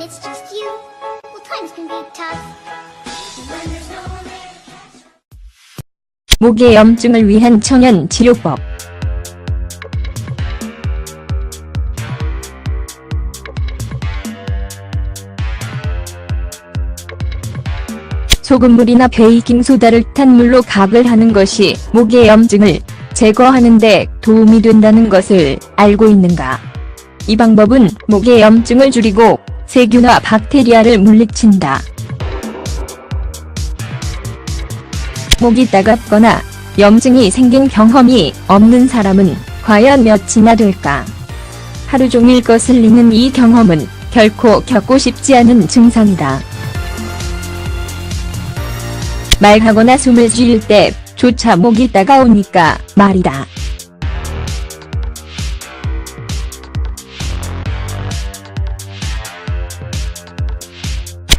it's just you, well, times can be tough. When there's no one there. 목의 염증을 위한 천연 치료법. 소금물이나 베이킹소다를 탄 물로 각을 하는 것이 목의 염증을 제거하는 데 도움이 된다는 것을 알고 있는가? 이 방법은 목의 염증을 줄이고 세균과 박테리아를 물리친다. 목이 따갑거나 염증이 생긴 경험이 없는 사람은 과연 몇이나 될까? 하루 종일 거슬리는 이 경험은 결코 겪고 싶지 않은 증상이다. 말하거나 숨을 쉴 때조차 목이 따가우니까 말이다.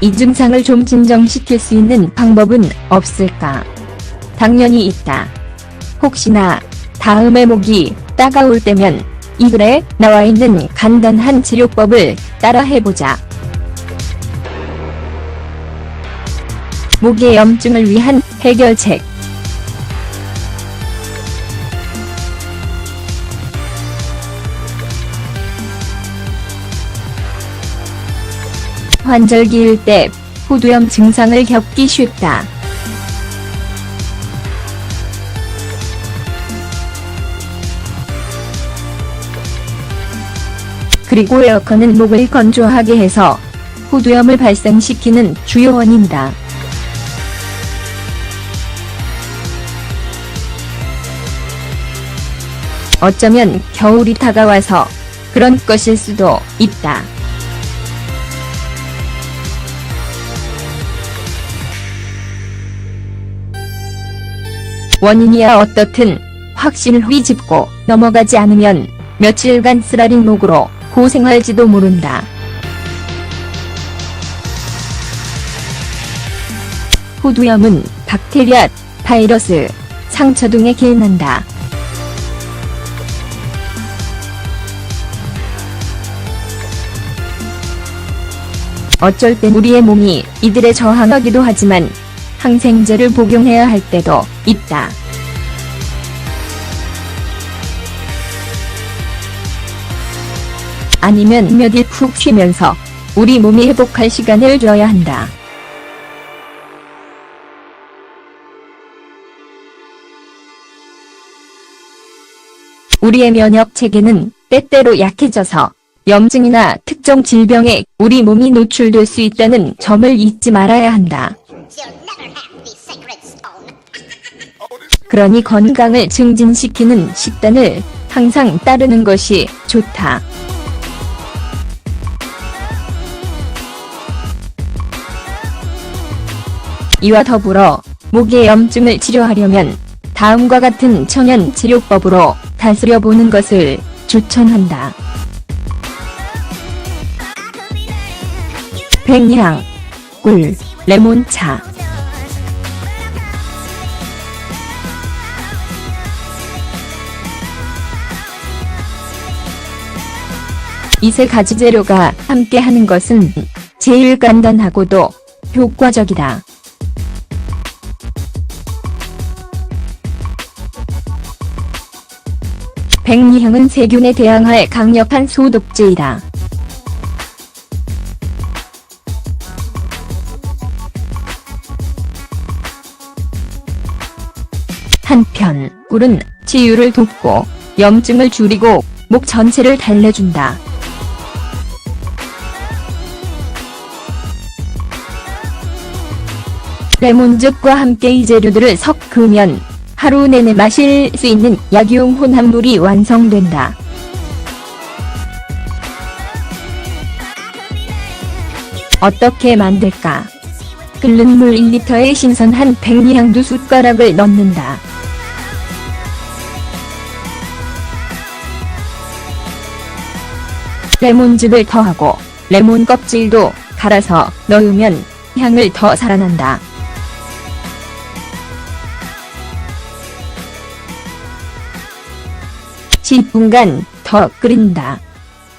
이 증상을 좀 진정시킬 수 있는 방법은 없을까? 당연히 있다. 혹시나 다음에 목이 따가울 때면 이 글에 나와 있는 간단한 치료법을 따라 해보자. 목의 염증을 위한 해결책. 환절기일 때 후두염 증상을 겪기 쉽다. 그리고 에어컨은 목을 건조하게 해서 후두염을 발생시키는 주요 원인이다. 어쩌면 겨울이 다가와서 그런 것일 수도 있다. 원인이야 어떻든 확신을 짚고 넘어가지 않으면 며칠간 쓰라린 목으로 고생할지도 모른다. 후두염은 박테리아, 바이러스, 상처 등에 기인한다. 어쩔 땐 우리의 몸이 이들에 저항하기도 하지만 항생제를 복용해야 할 때도 있다. 아니면 몇 일 푹 쉬면서 우리 몸이 회복할 시간을 줘야 한다. 우리의 면역 체계는 때때로 약해져서 염증이나 특정 질병에 우리 몸이 노출될 수 있다는 점을 잊지 말아야 한다. 그러니 건강을 증진시키는 식단을 항상 따르는 것이 좋다. 이와 더불어 목의 염증을 치료하려면 다음과 같은 천연 치료법으로 다스려 보는 것을 추천한다. 백리향, 꿀, 레몬차. 이 세 가지 재료가 함께 하는 것은 제일 간단하고도 효과적이다. 백리향은 세균에 대항할 강력한 소독제이다. 한편 꿀은 치유를 돕고 염증을 줄이고 목 전체를 달래준다. 레몬즙과 함께 이 재료들을 섞으면 하루 내내 마실 수 있는 약용 혼합물이 완성된다. 어떻게 만들까? 끓는 물 1리터에 신선한 백리향 2숟가락을 넣는다. 레몬즙을 더하고 레몬 껍질도 갈아서 넣으면 향을 더 살아난다. 10분간 더 끓인다.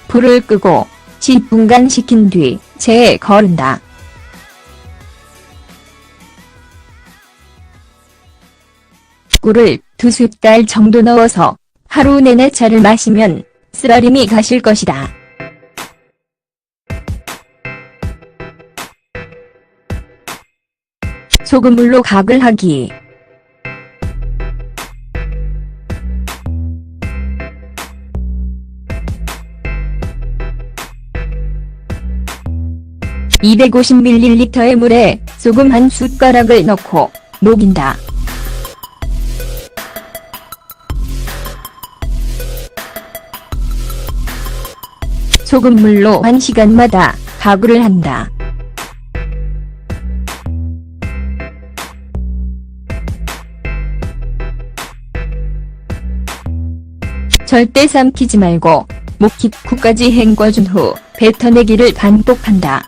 불을 끄고 10분간 식힌 뒤 체에 거른다. 꿀을 2숟갈 정도 넣어서 하루 내내 차를 마시면 쓰라림이 가실 것이다. 소금물로 각을 하기. (250ml의) 물에 소금 1숟가락을 넣고 녹인다. 소금물로 1시간마다 가글을 한다. 절대 삼키지 말고 목 깊이까지 헹궈준 후 뱉어내기를 반복한다.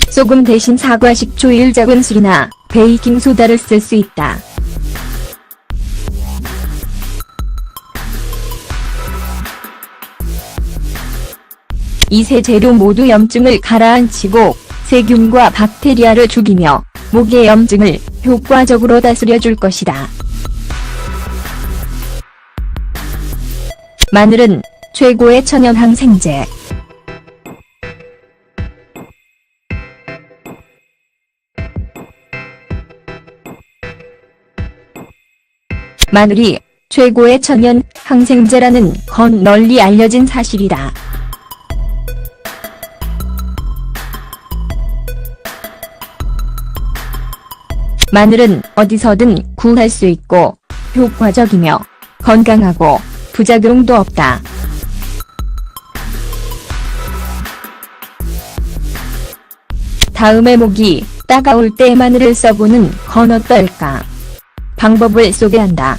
소금 대신 사과 식초 1작은술이나 베이킹소다를 쓸 수 있다. 이 세 재료 모두 염증을 가라앉히고 세균과 박테리아를 죽이며 목의 염증을 효과적으로 다스려줄 것이다. 마늘은 최고의 천연 항생제. 마늘이 최고의 천연 항생제라는 건 널리 알려진 사실이다. 마늘은 어디서든 구할 수 있고 효과적이며 건강하고 부작용도 없다. 다음에 목이 따가울 때 마늘을 써보는 건 어떨까? 방법을 소개한다.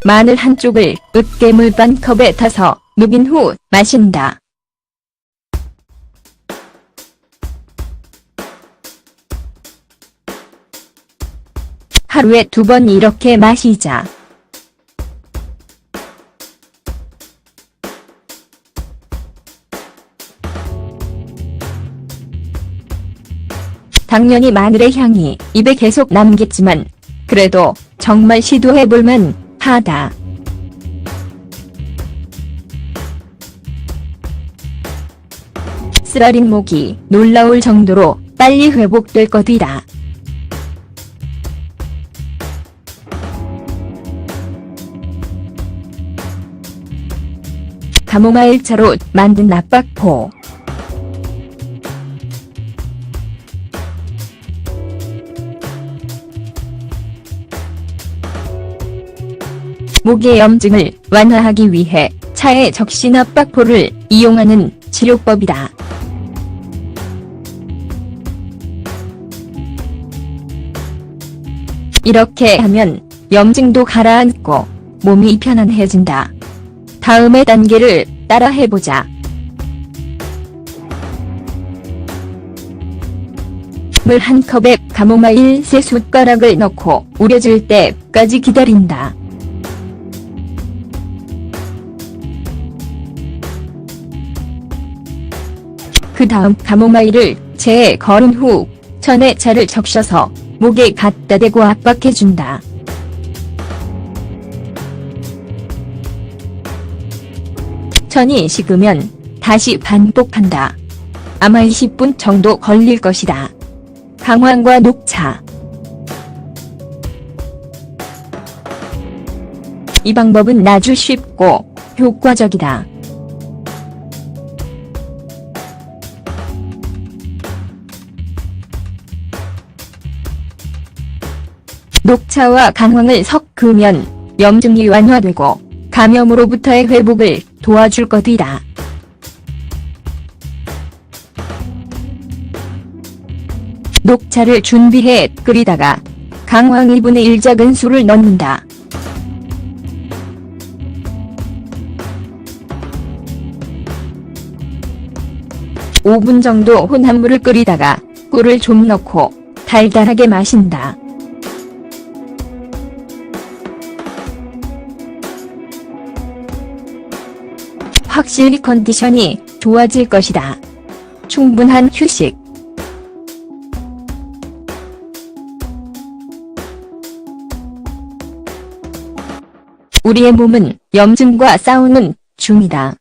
마늘 한쪽을 으깨물 반 컵에 타서 녹인 후 마신다. 하루에 2번 이렇게 마시자. 당연히 마늘의 향이 입에 계속 남겠지만 그래도 정말 시도해볼만 하다. 쓰라린 목이 놀라울 정도로 빨리 회복될 것이다. 카모마일 차로 만든 압박포. 목의 염증을 완화하기 위해 차에 적신 압박포를 이용하는 치료법이다. 이렇게 하면 염증도 가라앉고 몸이 편안해진다. 다음의 단계를 따라 해보자. 물 1컵에 카모마일 3숟가락을 넣고 우려질 때까지 기다린다. 그 다음 카모마일을 체에 거른 후 천에 차를 적셔서 목에 갖다 대고 압박해준다. 천이 식으면 다시 반복한다. 아마 20분 정도 걸릴 것이다. 강황과 녹차. 이 방법은 아주 쉽고 효과적이다. 녹차와 강황을 섞으면 염증이 완화되고 감염으로부터의 회복을 도와줄 것이다. 녹차를 준비해 끓이다가 강황 2분의 1 작은술을 넣는다. (5분) 정도 혼합물을 끓이다가 꿀을 좀 넣고 달달하게 마신다. 확실히 컨디션이 좋아질 것이다. 충분한 휴식. 우리의 몸은 염증과 싸우는 중이다.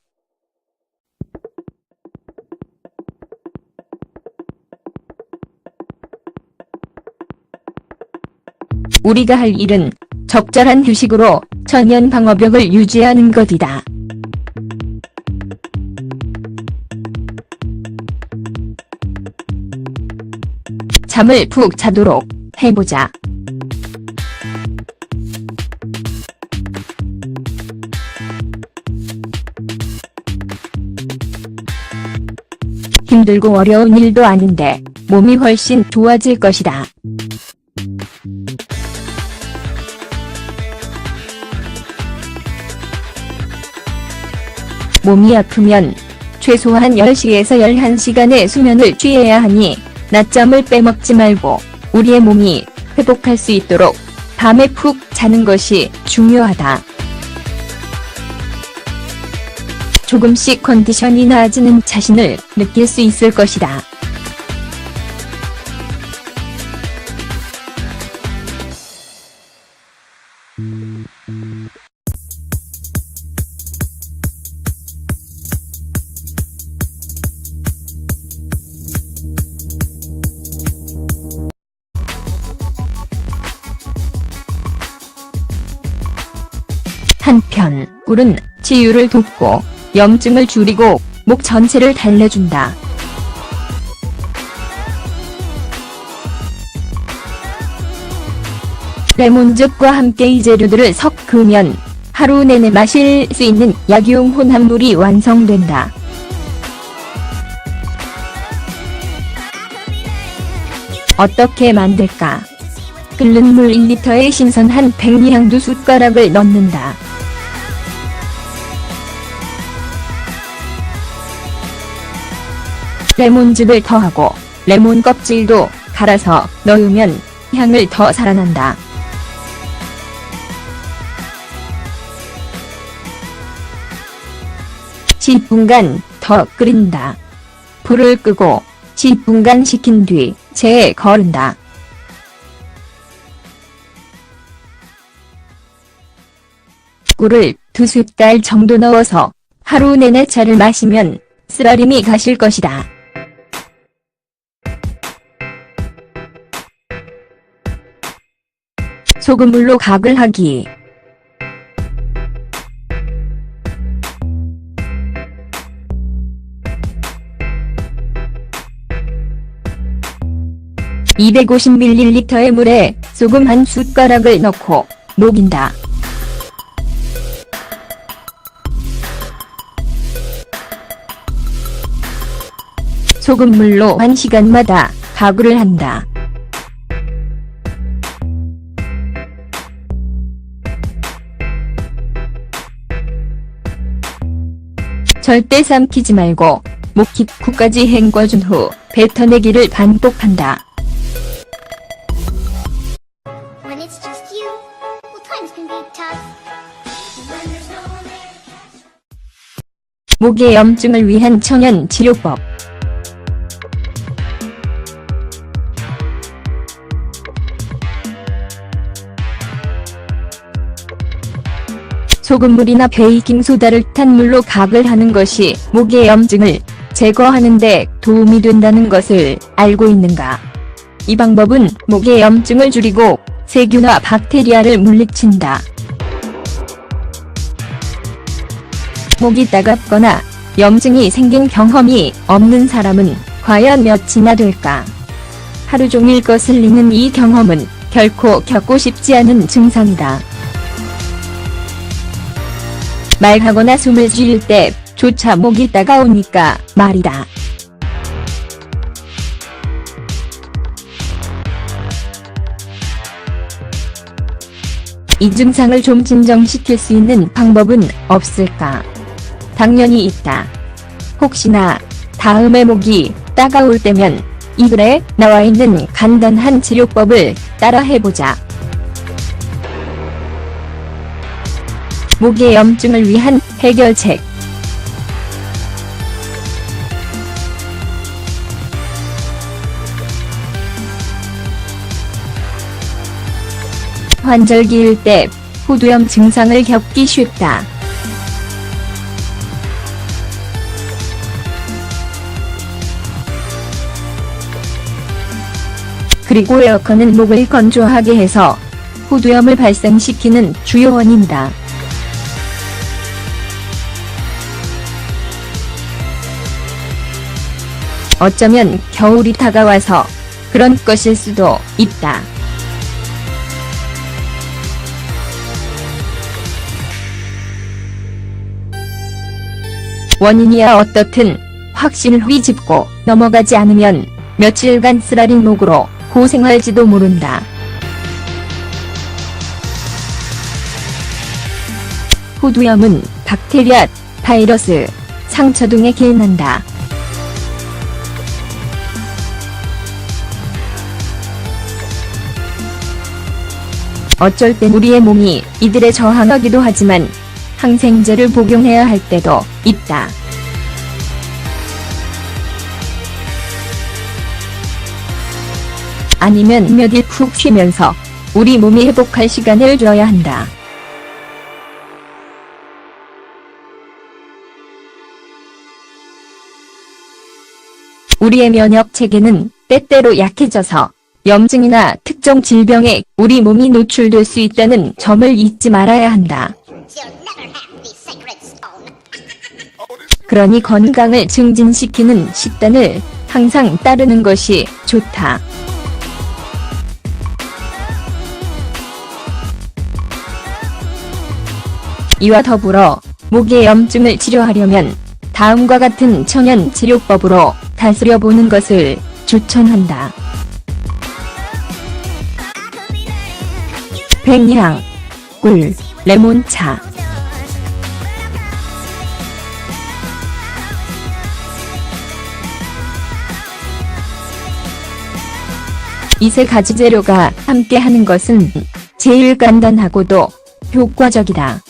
우리가 할 일은 적절한 휴식으로 천연 방어벽을 유지하는 것이다. 잠을 푹 자도록 해보자. 힘들고 어려운 일도 아닌데 몸이 훨씬 좋아질 것이다. 몸이 아프면 최소한 10시에서 11시간의 수면을 취해야 하니 낮잠을 빼먹지 말고 우리의 몸이 회복할 수 있도록 밤에 푹 자는 것이 중요하다. 조금씩 컨디션이 나아지는 자신을 느낄 수 있을 것이다. 한편 꿀은 치유를 돕고 염증을 줄이고 목 전체를 달래준다. 레몬즙과 함께 이 재료들을 섞으면 하루 내내 마실 수 있는 약용 혼합물이 완성된다. 어떻게 만들까? 끓는 물 1리터에 신선한 백리향 2숟가락을 넣는다. 레몬즙을 더하고 레몬 껍질도 갈아서 넣으면 향을 더 살아난다. (10) 분간 더 끓인다. 불을 끄고 (10) 분간 식힌 뒤 체에 거른다. 꿀을 2숟갈 정도 넣어서 하루 내내 차를 마시면 쓰라림이 가실 것이다. 소금물로 각을 하기. (250ml의) 물에 소금 1숟가락을 넣고 녹인다. 소금물로 1시간마다 가글을 한다. 절대 삼키지 말고 목 깊이까지 헹궈준 후 뱉어내기를 반복한다. When it's just you, well, times can be tough. When there's no one there to catch you. 목의 염증을 위한 천연 치료법. 소금물이나 베이킹소다를 탄 물로 각을 하는 것이 목의 염증을 제거하는 데 도움이 된다는 것을 알고 있는가? 이 방법은 목의 염증을 줄이고 세균과 박테리아를 물리친다. 목이 따갑거나 염증이 생긴 경험이 없는 사람은 과연 몇이나 될까? 하루 종일 거슬리는 이 경험은 결코 겪고 싶지 않은 증상이다. 말하거나 숨을 쉴 때조차 목이 따가우니까 말이다. 이 증상을 좀 진정시킬 수 있는 방법은 없을까? 당연히 있다. 혹시나 다음에 목이 따가울 때면 이 글에 나와 있는 간단한 치료법을 따라 해보자. 목의 염증을 위한 해결책. 환절기일 때 후두염 증상을 겪기 쉽다. 그리고 에어컨은 목을 건조하게 해서 후두염을 발생시키는 주요 원인이다. 어쩌면 겨울이 다가와서 그런 것일 수도 있다. 원인이야 어떻든 확신을 휘짚고 넘어가지 않으면 며칠간 쓰라린 목으로 고생할지도 모른다. 후두염은 박테리아, 바이러스, 상처 등에 기인한다. 어쩔 땐 우리의 몸이 이들에 저항하기도 하지만 항생제를 복용해야 할 때도 있다. 아니면 몇 일 푹 쉬면서 우리 몸이 회복할 시간을 줘야 한다. 우리의 면역 체계는 때때로 약해져서 염증이나 특정 질병에 우리 몸이 노출될 수 있다는 점을 잊지 말아야 한다. You'll never have the sacred stone. 그러니 건강을 증진시키는 식단을 항상 따르는 것이 좋다. 이와 더불어 목의 염증을 치료하려면 다음과 같은 천연 치료법으로 다스려 보는 것을 추천한다. 백향, 꿀, 레몬차. 이 세 가지 재료가 함께 하는 것은 제일 간단하고도 효과적이다.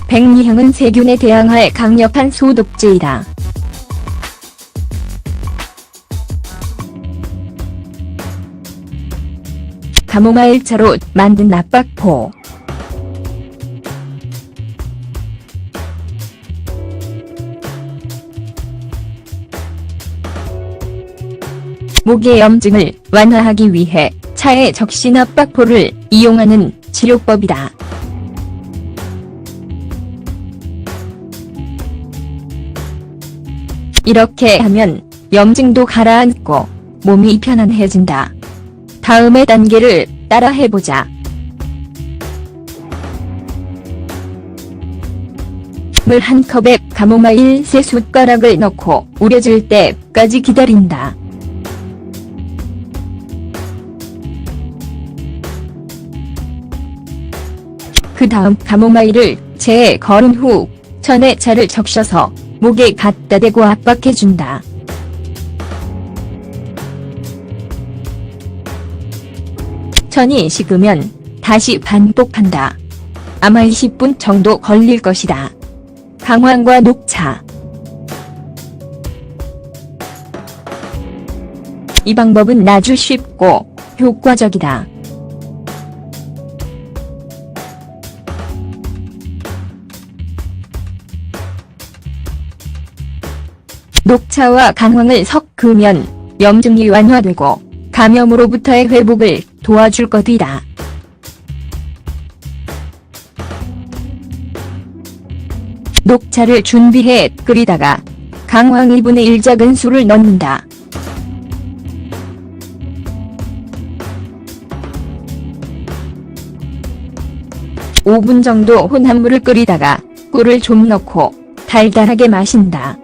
백리향은 세균에 대항할 강력한 소독제이다. 가모마일차로 만든 napakpo. 목의 염증을 완화하기 위해 차에 적신 napakpo를 이용하는 치료법이다. 이렇게 하면 염증도 가라앉고 몸이 편안해진다. 다음의 단계를 따라 해보자. 물 한 컵에 가모마일 3숟가락을 넣고 우려질 때까지 기다린다. 그 다음 가모마일을 체에 걸은 후 천에차를 적셔서 목에 갖다 대고 압박해준다. 천이 식으면 다시 반복한다. 아마 20분 정도 걸릴 것이다. 강황과 녹차. 이 방법은 아주 쉽고 효과적이다. 녹차와 강황을 섞으면 염증이 완화되고 감염으로부터의 회복을 도와줄 것이다. 녹차를 준비해 끓이다가 강황 2분의 1 작은술을 넣는다. (5분) 정도 혼합물을 끓이다가 꿀을 좀 넣고 달달하게 마신다.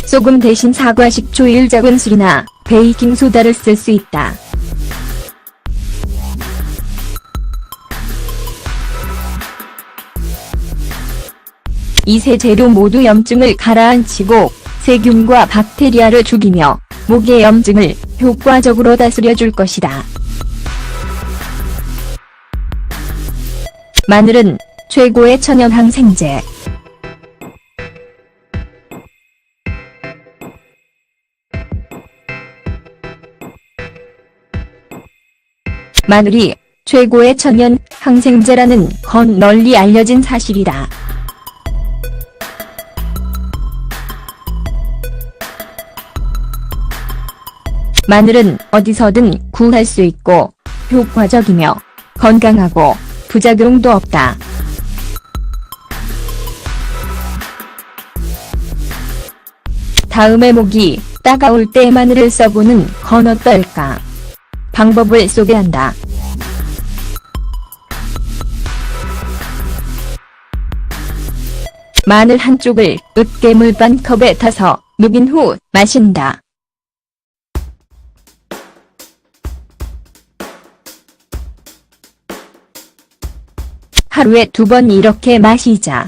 소금 대신 사과 식초 1작은술이나 베이킹소다를 쓸 수 있다. 이 세 재료 모두 염증을 가라앉히고 세균과 박테리아를 죽이며 목의 염증을 효과적으로 다스려줄 것이다. 마늘은 최고의 천연 항생제. 마늘이 최고의 천연 항생제라는 건 널리 알려진 사실이다. 마늘은 어디서든 구할 수 있고 효과적이며 건강하고 부작용도 없다. 다음에 목이 따가울 때 마늘을 써보는 건 어떨까? 방법을 소개한다. 마늘 한쪽을 으깨물 반 컵에 타서 녹인 후 마신다. 하루에 2번 이렇게 마시자.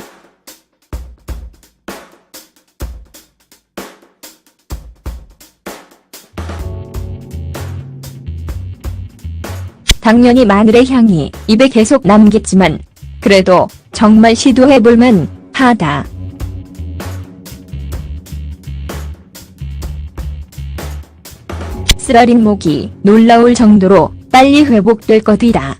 당연히 마늘의 향이 입에 계속 남겠지만 그래도 정말 시도해볼만 하다. 쓰라린 목이 놀라울 정도로 빨리 회복될 것이다.